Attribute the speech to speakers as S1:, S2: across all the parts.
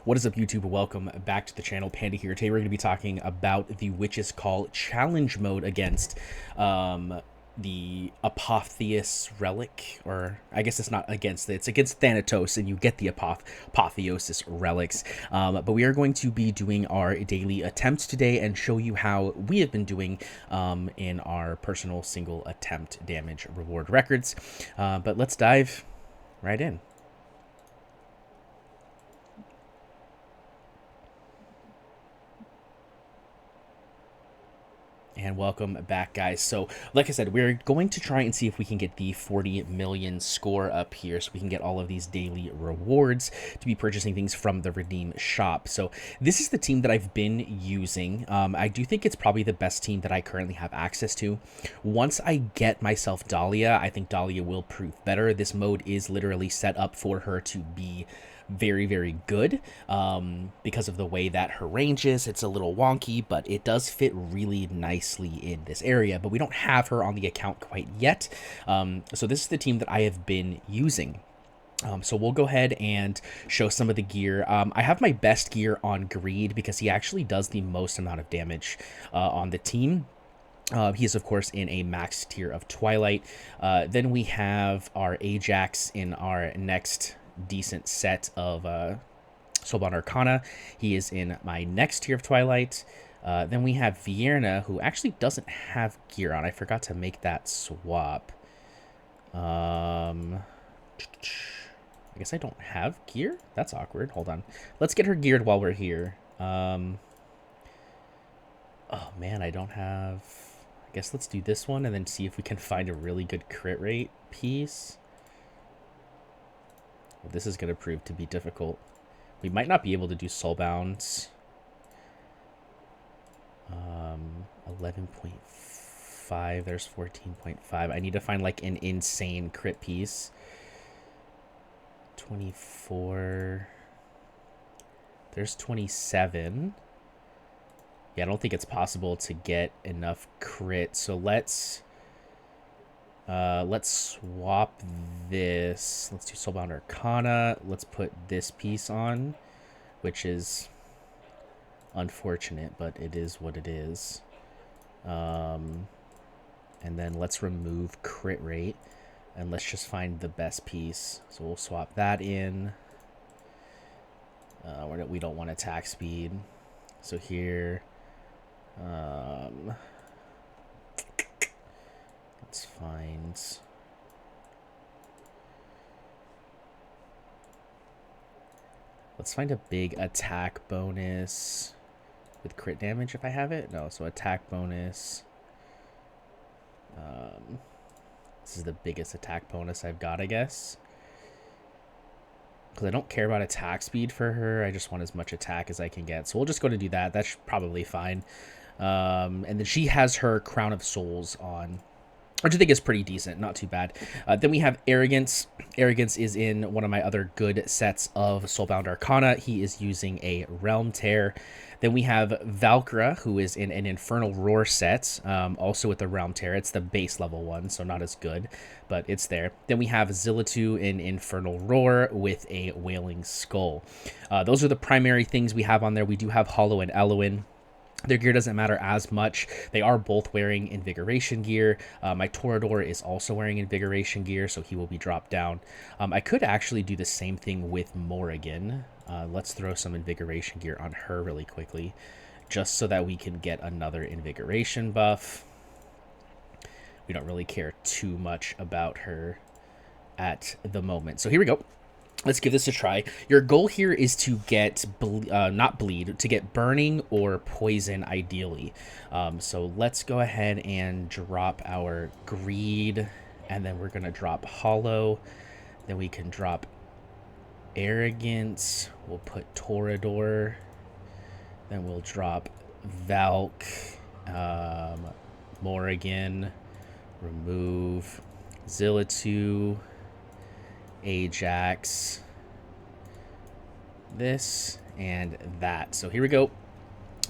S1: What is up, YouTube? Welcome back to the channel. Panda here. Today we're going to be talking about the Witch's Call challenge mode against the Apotheosis relic, or I guess it's not against it, it's against Thanatos, and you get the Apotheosis relics. But we are going to be doing our daily attempts today and show you how we have been doing in our personal single attempt damage reward records. But let's dive right in. And welcome back, guys. So like I said, we're going to try and see if we can get the 40 million score up here so we can get all of these daily rewards to be purchasing things from the redeem shop. So this is the team that I've been using. I do think it's probably the best team that I currently have access to. Once I get myself Dahlia, I think Dahlia will prove better. This mode is literally set up for her to be very good because of the way that her range is. It's a little wonky, but it does fit really nicely in this area, but we don't have her on the account quite yet. So this is the team that I have been using. So we'll go ahead and show some of the gear. I have my best gear on Greed because he actually does the most amount of damage on the team. He is, of course, in a max tier of Twilight. Then we have our Ajax in our next decent set of Soulbound Arcana. He is in my next tier of Twilight. Then we have Vierna, who actually doesn't have gear on. I forgot to make that swap. I guess I don't have gear? That's awkward. Hold on. Let's get her geared while we're here. Oh, man, I don't have... I guess let's do this one and then see if we can find a really good crit rate piece. Well, this is going to prove to be difficult. We might not be able to do Soulbound. 11.5. There's 14.5. I need to find like an insane crit piece. 24. There's 27. Yeah, I don't think it's possible to get enough crit. So let's swap this. Let's do Soulbound Arcana. Let's put this piece on, which is unfortunate, but it is what it is. And then let's remove crit rate, and let's just find the best piece. So we'll swap that in. We don't want attack speed. So here, let's find... Let's find a big attack bonus with crit damage if I have it. No, so attack bonus. This is the biggest attack bonus I've got, I guess. Because I don't care about attack speed for her. I just want as much attack as I can get. So we'll just go to do that. That's probably fine. And then she has her Crown of Souls on, which I think is pretty decent, not too bad. Then we have Arrogance. Arrogance is in one of my other good sets of Soulbound Arcana. He is using a Realm Tear. Then we have Valkyra, who is in an Infernal Roar set, also with the Realm Tear. It's the base level one, so not as good, but it's there. Then we have Zillitu in Infernal Roar with a Wailing Skull. Those are the primary things we have on there. We do have Hollow and Eloin. Their gear doesn't matter as much. They are both wearing Invigoration gear. My Torador is also wearing Invigoration gear, so he will be dropped down. I could actually do the same thing with Morrigan. Let's throw some Invigoration gear on her really quickly, just so that we can get another Invigoration buff. We don't really care too much about her at the moment. So here we go. Let's give this a try. Your goal here is to get, not bleed, to get burning or poison ideally. So let's go ahead and drop our Greed, and then we're going to drop Hollow. Then we can drop Arrogance. We'll put Torador. Then we'll drop Valk, Morrigan, remove Zillitu, Ajax, this, and that. So here we go.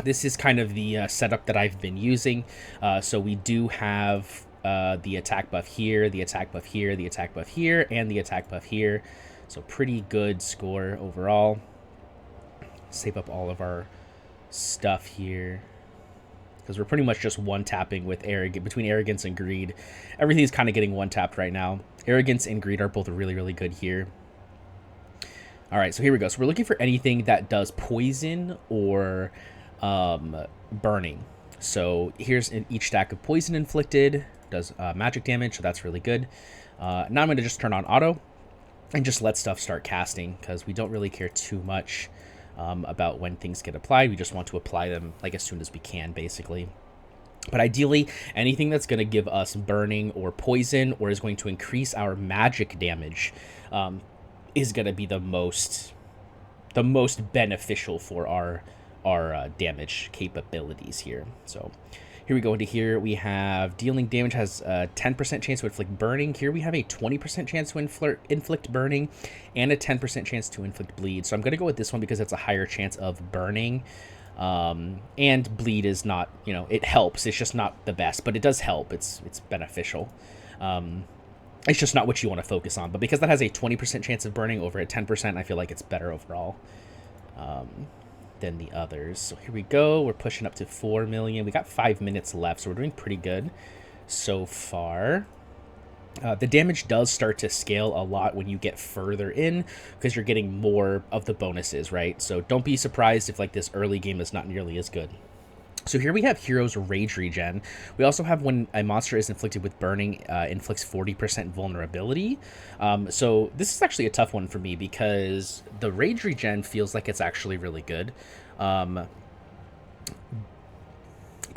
S1: This is kind of the setup that I've been using. So we do have the attack buff here, the attack buff here, the attack buff here, and the attack buff here. So pretty good score overall. Save up all of our stuff here, because we're pretty much just one-tapping with between arrogance and greed. Everything's kind of getting one-tapped right now. Arrogance and greed are both really, really good here. All right, so here we go. So we're looking for anything that does poison or burning. So here's each stack of poison inflicted, does magic damage, so that's really good. Now I'm going to just turn on auto and just let stuff start casting, because we don't really care too much about when things get applied. We just want to apply them like as soon as we can, basically. But ideally, anything that's going to give us burning or poison or is going to increase our magic damage is going to be the most beneficial for our damage capabilities here. So here we go into here. We have dealing damage has a 10% chance to inflict burning. Here we have a 20% chance to inflict burning and a 10% chance to inflict bleed. So I'm going to go with this one because it's a higher chance of burning. And bleed is not, you know, it helps. It's just not the best, but it does help. It's beneficial. It's just not what you want to focus on. But because that has a 20% chance of burning over a 10%, I feel like it's better overall than the others. So here we go. We're pushing up to 4 million. We got 5 minutes left, so we're doing pretty good so far. The damage does start to scale a lot when you get further in, because you're getting more of the bonuses, right? So don't be surprised if like this early game is not nearly as good. So here we have Hero's Rage Regen. We also have when a monster is inflicted with burning, inflicts 40% vulnerability. So this is actually a tough one for me because the Rage Regen feels like it's actually really good. But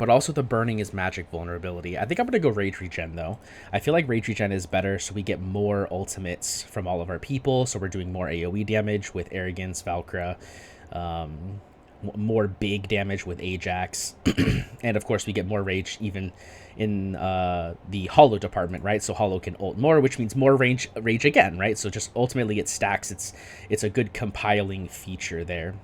S1: also the burning is magic vulnerability. I think I'm going to go Rage Regen, though. I feel like Rage Regen is better, so we get more ultimates from all of our people. So we're doing more AoE damage with Arrogance, Valkyra, more big damage with Ajax. And, of course, we get more Rage even in the Hollow department, right? So Hollow can ult more, which means more Rage again, right? So just ultimately it stacks. It's a good compiling feature there.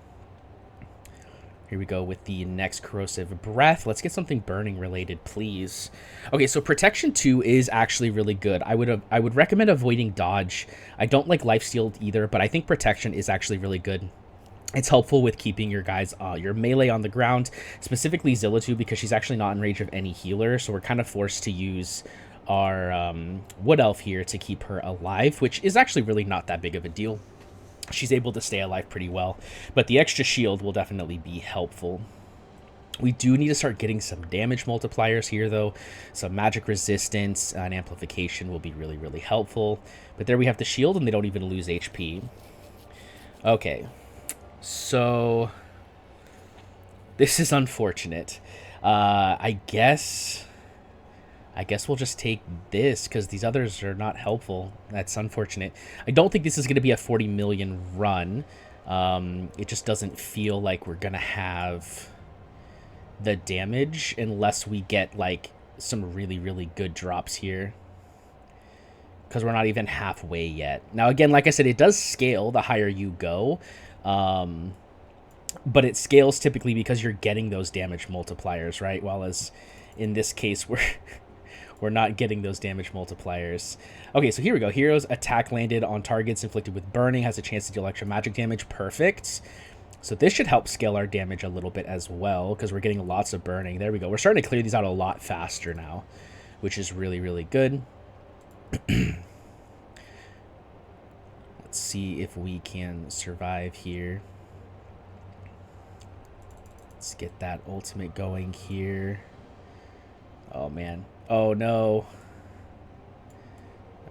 S1: Here we go with the next Corrosive Breath. Let's get something burning related, please. Okay, so Protection 2 is actually really good. I would recommend avoiding Dodge. I don't like Lifesteal either, but I think Protection is actually really good. It's helpful with keeping your guys, your melee on the ground, specifically Zillatu, because she's actually not in range of any healer, so we're kind of forced to use our Wood Elf here to keep her alive, which is actually really not that big of a deal. She's able to stay alive pretty well, but the extra shield will definitely be helpful. We do need to start getting some damage multipliers here, though. Some magic resistance and amplification will be really, really helpful. But there we have the shield, and they don't even lose HP. Okay, so this is unfortunate. I guess we'll just take this because these others are not helpful. That's unfortunate. I don't think this is going to be a 40 million run. It just doesn't feel like we're going to have the damage unless we get like some really, really good drops here, because we're not even halfway yet. Now, again, like I said, it does scale the higher you go. But it scales typically because you're getting those damage multipliers, right? While as in this case, we're not getting those damage multipliers. Okay, so here we go. Hero's attack landed on targets inflicted with burning has a chance to deal extra magic damage. Perfect. So this should help scale our damage a little bit as well, because we're getting lots of burning. There we go. We're starting to clear these out a lot faster now, which is really, really good. Let's see if we can survive here. Let's get that ultimate going here. Oh, man. Oh, no.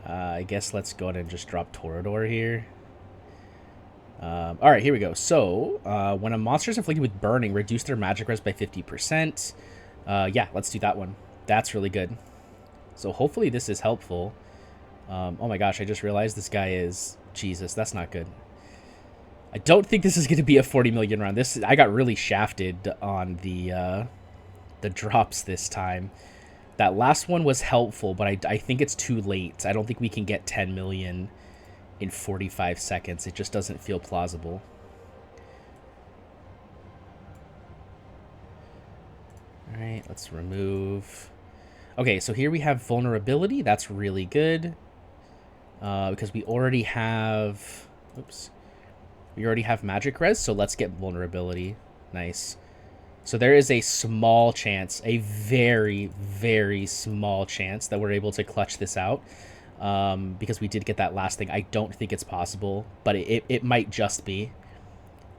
S1: I guess let's go ahead and just drop Torador here. All right, here we go. So, when a monster is inflicted with burning, reduce their magic res by 50%. Yeah, let's do that one. That's really good. So, hopefully this is helpful. Oh my gosh, I just realized this guy is... Jesus, that's not good. I don't think this is going to be a 40 million round. I got really shafted on the drops this time. That last one was helpful, but I think it's too late. I don't think we can get 10 million in 45 seconds. It just doesn't feel plausible. All right, let's remove. Okay, so here we have vulnerability. That's really good. Because we already have... Oops. We already have magic res, so let's get vulnerability. Nice. So there is a small chance, a very, very small chance that we're able to clutch this out. Because we did get that last thing. I don't think it's possible, but it might just be.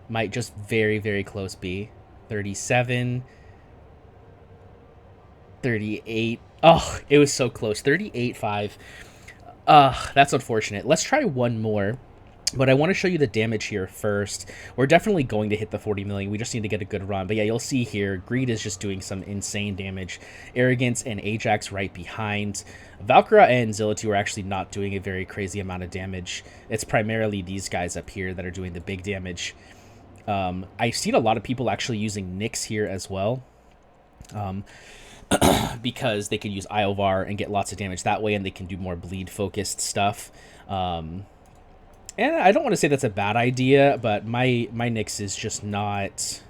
S1: Might just very, very close be. 37. 38. Oh, it was so close. 38.5. That's unfortunate. Let's try one more. But I want to show you the damage here first. We're definitely going to hit the 40 million. We just need to get a good run. But yeah, you'll see here, Greed is just doing some insane damage. Arrogance and Ajax right behind. Valkyra and Zillitu are actually not doing a very crazy amount of damage. It's primarily these guys up here that are doing the big damage. I've seen a lot of people actually using Nyx here as well. Because they can use Iovar and get lots of damage that way, and they can do more bleed-focused stuff. And I don't want to say that's a bad idea, but my Nyx is just not...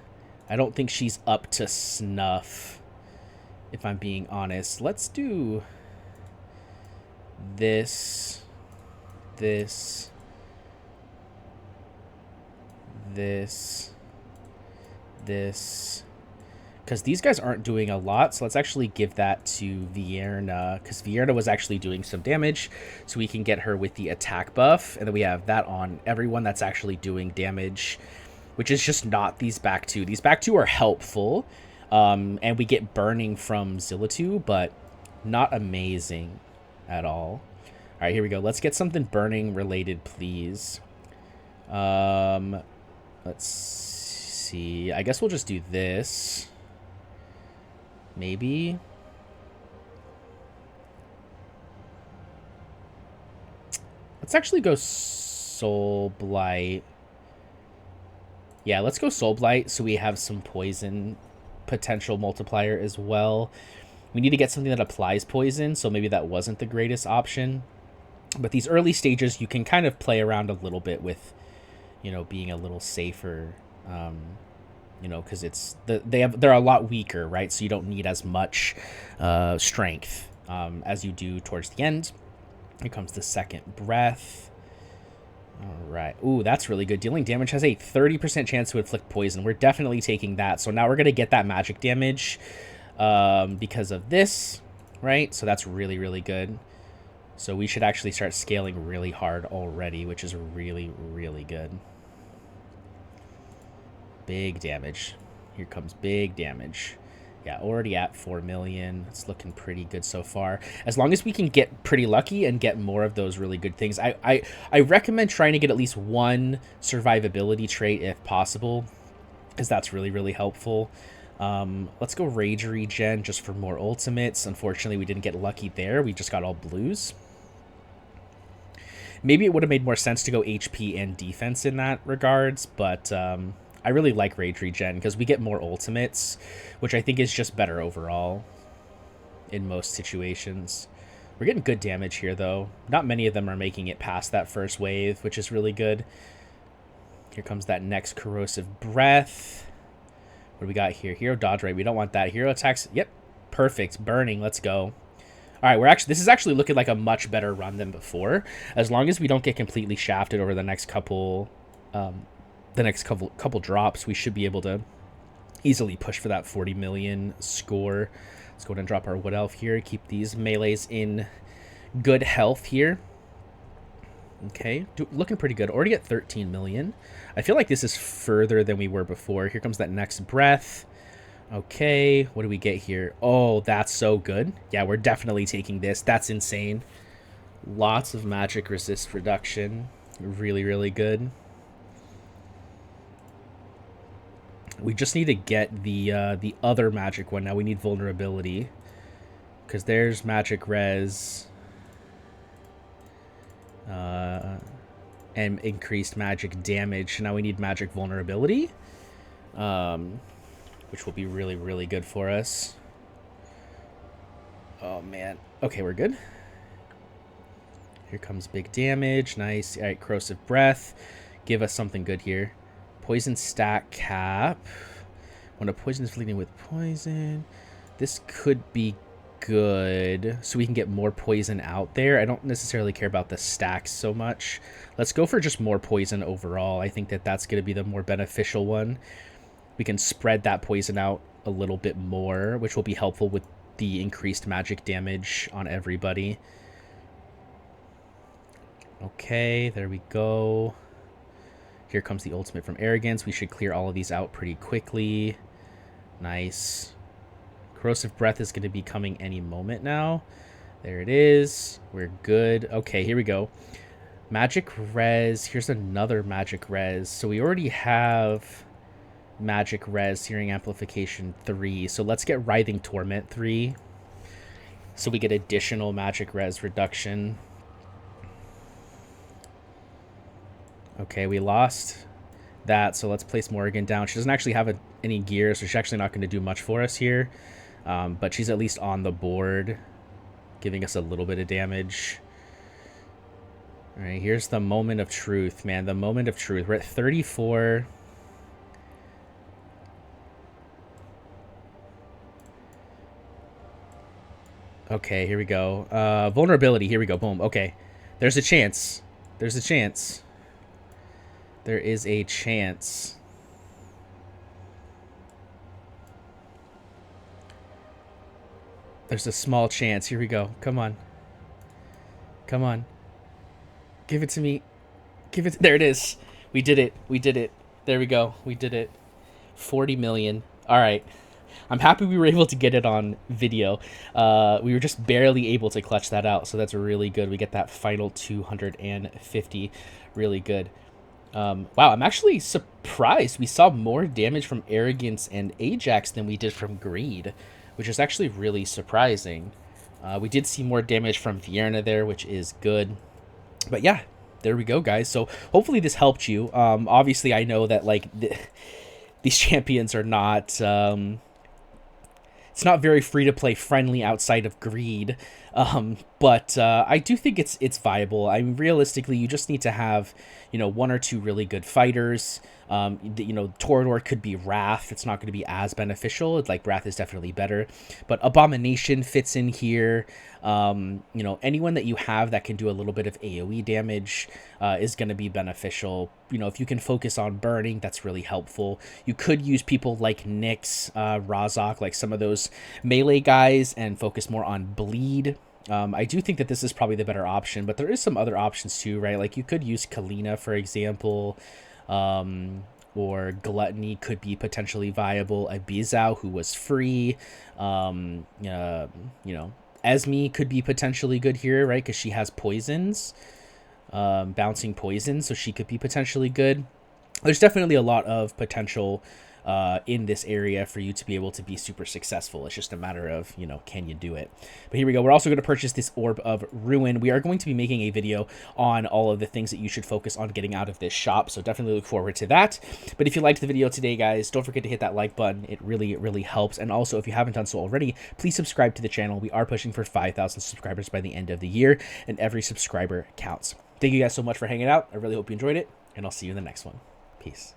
S1: I don't think she's up to snuff, if I'm being honest. Let's do this, this, this, this, because these guys aren't doing a lot. So let's actually give that to Vierna, because Vierna was actually doing some damage, so we can get her with the attack buff. And then we have that on everyone that's actually doing damage, which is just not these back two. These back two are helpful, and we get burning from Zillitu, but not amazing at all. All right, here we go. Let's get something burning related, please. Let's see. I guess we'll just do this. Maybe. Let's actually go Soul Blight. Yeah, let's go Soul Blight so we have some poison potential multiplier as well. We need to get something that applies poison, so maybe that wasn't the greatest option. But these early stages, you can kind of play around a little bit with, you know, being a little safer. You know, because it's they're a lot weaker, right? So you don't need as much strength as you do towards the end. Here comes the second breath. All right. Ooh, that's really good. Dealing damage has a 30% chance to inflict poison. We're definitely taking that. So now we're gonna get that magic damage because of this, right? So that's really, really good. So we should actually start scaling really hard already, which is really, really good. Big damage. Here comes big damage. Yeah, already at 4 million. It's looking pretty good so far. As long as we can get pretty lucky and get more of those really good things. I recommend trying to get at least one survivability trait if possible, because that's really, really helpful. Let's go Rage Regen just for more ultimates. Unfortunately, we didn't get lucky there. We just got all blues. Maybe it would have made more sense to go HP and defense in that regards, but... I really like Rage Regen because we get more ultimates, which I think is just better overall in most situations. We're getting good damage here, though. Not many of them are making it past that first wave, which is really good. Here comes that next Corrosive Breath. What do we got here? Hero Dodge Rate. We don't want that. Hero Attacks. Yep. Perfect. Burning. Let's go. All right, this is actually looking like a much better run than before. As long as we don't get completely shafted over the next couple... couple drops, we should be able to easily push for that 40 million score. Let's go ahead and drop our Wood Elf here. Keep these melees in good health here. Okay, looking pretty good. Already at 13 million. I feel like this is further than we were before. Here comes that next breath. Okay, what do we get here? Oh, that's so good. Yeah, we're definitely taking this. That's insane. Lots of magic resist reduction. Really, really good. We just need to get the other magic one. Now we need vulnerability, because there's magic res and increased magic damage. Now we need magic vulnerability, which will be really, really good for us. Oh man. Okay, we're good. Here comes big damage. Nice. All right, Corrosive Breath. Give us something good here. Poison stack cap. When a poison is fleeting with poison, this could be good, so we can get more poison out there. I don't necessarily care about the stacks so much. Let's go for just more poison overall. I think that that's going to be the more beneficial one. We can spread that poison out a little bit more, which will be helpful with the increased magic damage on everybody. Okay, there we go. Here comes the ultimate from Arrogance. We should clear all of these out pretty quickly. Nice. Corrosive Breath is going to be coming any moment now. There it is. We're good. Okay, here we go. Magic Res. Here's another Magic Res. So we already have Magic Res, Hearing Amplification 3. So let's get Writhing Torment 3. So we get additional Magic Res reduction. Okay, we lost that. So let's place Morrigan down. She doesn't actually have any gear, so she's actually not going to do much for us here. But she's at least on the board, giving us a little bit of damage. All right, here's the moment of truth, man. The moment of truth. We're at 34. Okay, here we go. Vulnerability. Here we go. Boom. Okay. There's a chance. There's a chance. There is a chance. There's a small chance. Here we go. Come on. Come on. Give it to me. Give it. There it is. We did it. We did it. There we go. We did it. 40 million. All right. I'm happy we were able to get it on video. We were just barely able to clutch that out, so that's really good. We get that final 250. Really good. Wow, I'm actually surprised we saw more damage from Arrogance and Ajax than we did from Greed, which is actually really surprising. We did see more damage from Vierna there, which is good. But yeah, there we go, guys. So hopefully this helped you. Obviously, I know that like these champions are not... it's not very free-to-play friendly outside of Greed, but I do think it's viable. I mean, realistically, you just need to have, you know, one or two really good fighters. You know, Torador could be Wrath. It's not going to be as beneficial. It's like Wrath is definitely better, but Abomination fits in here. You know, anyone that you have that can do a little bit of AoE damage is going to be beneficial. You know, if you can focus on burning, that's really helpful. You could use people like Nyx, Razak, like some of those melee guys, and focus more on bleed. I do think that this is probably the better option, but there is some other options too, right? Like you could use Kalina, for example, or Gluttony could be potentially viable. Abizao, who was free, you know, Esme could be potentially good here, right? Because she has poisons, bouncing poison, so she could be potentially good. There's definitely a lot of potential in this area for you to be able to be super successful. It's just a matter of, you know, can you do it? But here we go. We're also going to purchase this Orb of Ruin. We are going to be making a video on all of the things that you should focus on getting out of this shop, so definitely look forward to that. But if you liked the video today, guys, don't forget to hit that like button. It really helps. And also, if you haven't done so already, please subscribe to the channel. We are pushing for 5,000 subscribers by the end of the year, and every subscriber counts. Thank you guys so much for hanging out. I really hope you enjoyed it, and I'll see you in the next one. Peace.